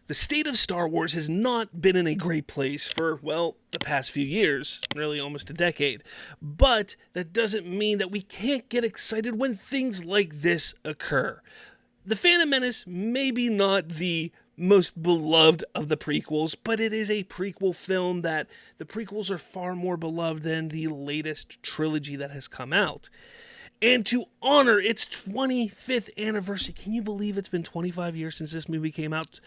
The state of Star Wars has not been in a great place for, well, the past few years, really almost a decade. But that doesn't mean that we can't get excited when things like this occur. The Phantom Menace may be not the most beloved of the prequels, but it is a prequel film that the prequels are far more beloved than the latest trilogy that has come out. And to honor its 25th anniversary, can you believe it's been 25 years since this movie came out?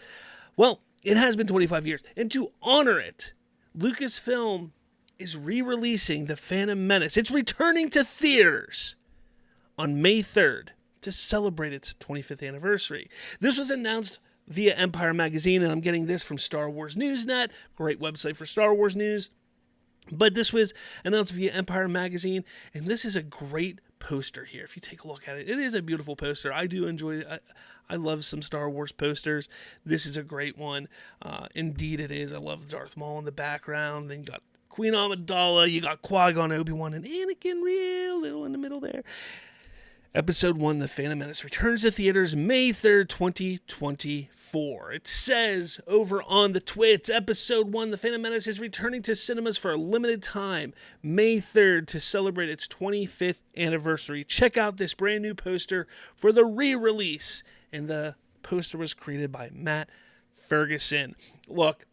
Well, it has been 25 years. And to honor it, Lucasfilm is re-releasing The Phantom Menace. It's returning to theaters on May 3rd to celebrate its 25th anniversary. This was announced via Empire Magazine, and I'm getting this from Star Wars Newsnet, great website for Star Wars news. But this was announced via Empire Magazine, and this is a great poster here. If you take a look at it, it is a beautiful poster. I do enjoy it. I love some Star Wars posters. This is a great one. Indeed it is. I love Darth Maul in the background. Then you got Queen Amidala, you got Qui-Gon, Obi-Wan, and Anakin real little in the middle there. Episode 1, The Phantom Menace, returns to theaters May 3rd, 2024. It says over on the Twits, Episode 1, The Phantom Menace is returning to cinemas for a limited time, May 3rd, to celebrate its 25th anniversary. Check out this brand new poster for the re-release. And the poster was created by Matt Ferguson. Look,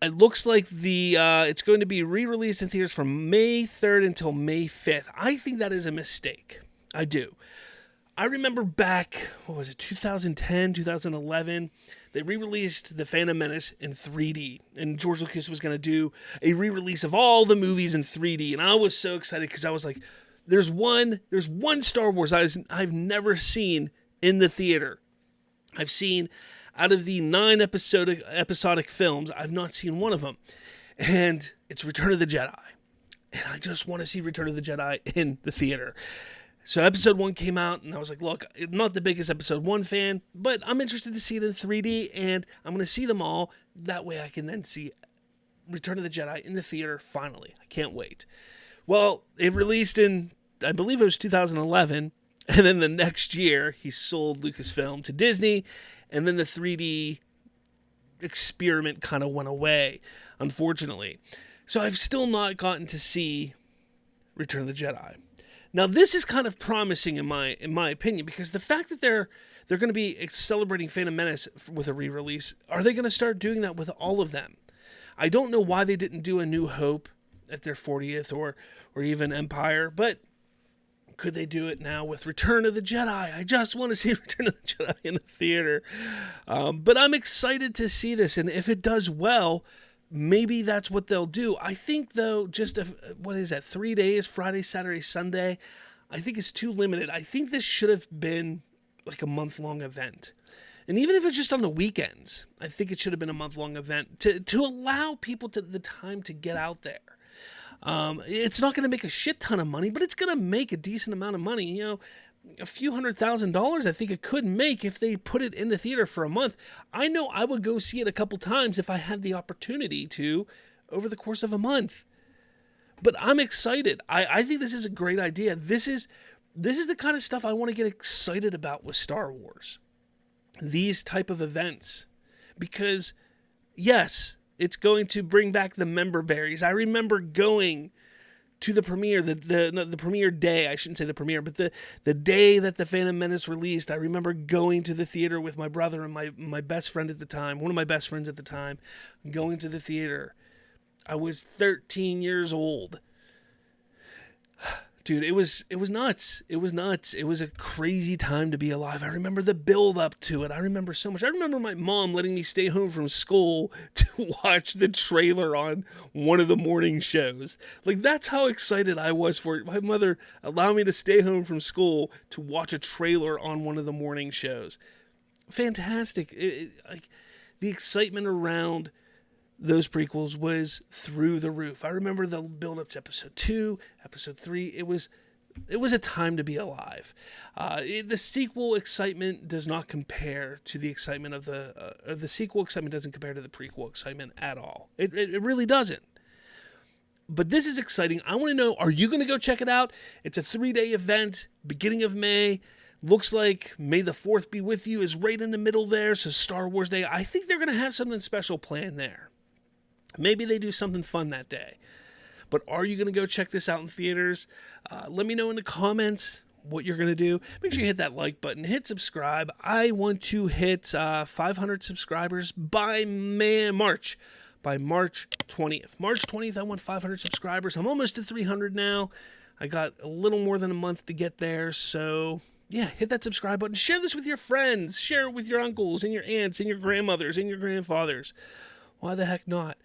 it looks like it's going to be re-released in theaters from May 3rd until May 5th. I think that is a mistake. I do. I remember back, 2010, 2011, they re-released The Phantom Menace in 3D. And George Lucas was going to do a re-release of all the movies in 3D. And I was so excited because I was like, there's one Star Wars I've never seen in the theater. I've seen, out of the 9 episodic films, I've not seen one of them. And it's Return of the Jedi. And I just want to see Return of the Jedi in the theater. So episode 1 came out, and I was like, look, I'm not the biggest episode 1 fan, but I'm interested to see it in 3D, and I'm going to see them all. That way I can then see Return of the Jedi in the theater finally. I can't wait. Well, it released in, I believe it was 2011, and then the next year, he sold Lucasfilm to Disney, and then the 3D experiment kind of went away, unfortunately. So I've still not gotten to see Return of the Jedi. Now, this is kind of promising in my opinion, because the fact that they're going to be celebrating Phantom Menace with a re-release, are they going to start doing that with all of them? I don't know why they didn't do A New Hope at their 40th or even Empire, but could they do it now with Return of the Jedi? I just want to see Return of the Jedi in the theater. But I'm excited to see this, and if it does well, maybe that's what they'll do. I think, though, 3 days, Friday, Saturday, Sunday, I think it's too limited. I think this should have been like a month-long event. And even if it's just on the weekends, I think it should have been a month-long event to allow people the time to get out there. It's not going to make a shit ton of money, but it's going to make a decent amount of money. You know, a few $100,000 I think it could make if they put it in the theater for a month. I know I would go see it a couple times if I had the opportunity to over the course of a month. But I'm excited. I think this is a great idea. This is the kind of stuff I want to get excited about with Star Wars. These type of events. Because, yes, it's going to bring back the member berries. I remember going to the premiere, the premiere day, I shouldn't say the premiere, but the day that The Phantom Menace released, I remember going to the theater with my brother and my best friend at the time, one of my best friends at the time, going to the theater. I was 13 years old. Dude, it was nuts. It was nuts. It was a crazy time to be alive. I remember the build up to it. I remember so much. I remember my mom letting me stay home from school to watch the trailer on one of the morning shows. Like, that's how excited I was for it. My mother allowed me to stay home from school to watch a trailer on one of the morning shows. Fantastic. Like, the excitement around those prequels was through the roof. I remember the build up to episode 2, episode 3. It was a time to be alive. The sequel excitement does not compare to the excitement of the sequel excitement doesn't compare to the prequel excitement at all. It really doesn't. But this is exciting. I want to know, are you going to go check it out? It's a 3-day event, beginning of May. Looks like May the 4th be with you is right in the middle there, so Star Wars Day. I think they're going to have something special planned there. Maybe they do something fun that day. But are you going to go check this out in theaters? Let me know in the comments what you're going to do. Make sure you hit that like button, hit subscribe. I want to hit 500 subscribers by March. By March 20th. March 20th, I want 500 subscribers. I'm almost at 300 now. I got a little more than a month to get there, so yeah, hit that subscribe button. Share this with your friends. Share it with your uncles and your aunts and your grandmothers and your grandfathers. Why the heck not?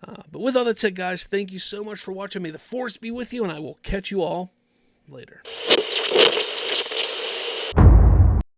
But with all that said, guys, thank you so much for watching. May the Force be with you, and I will catch you all later.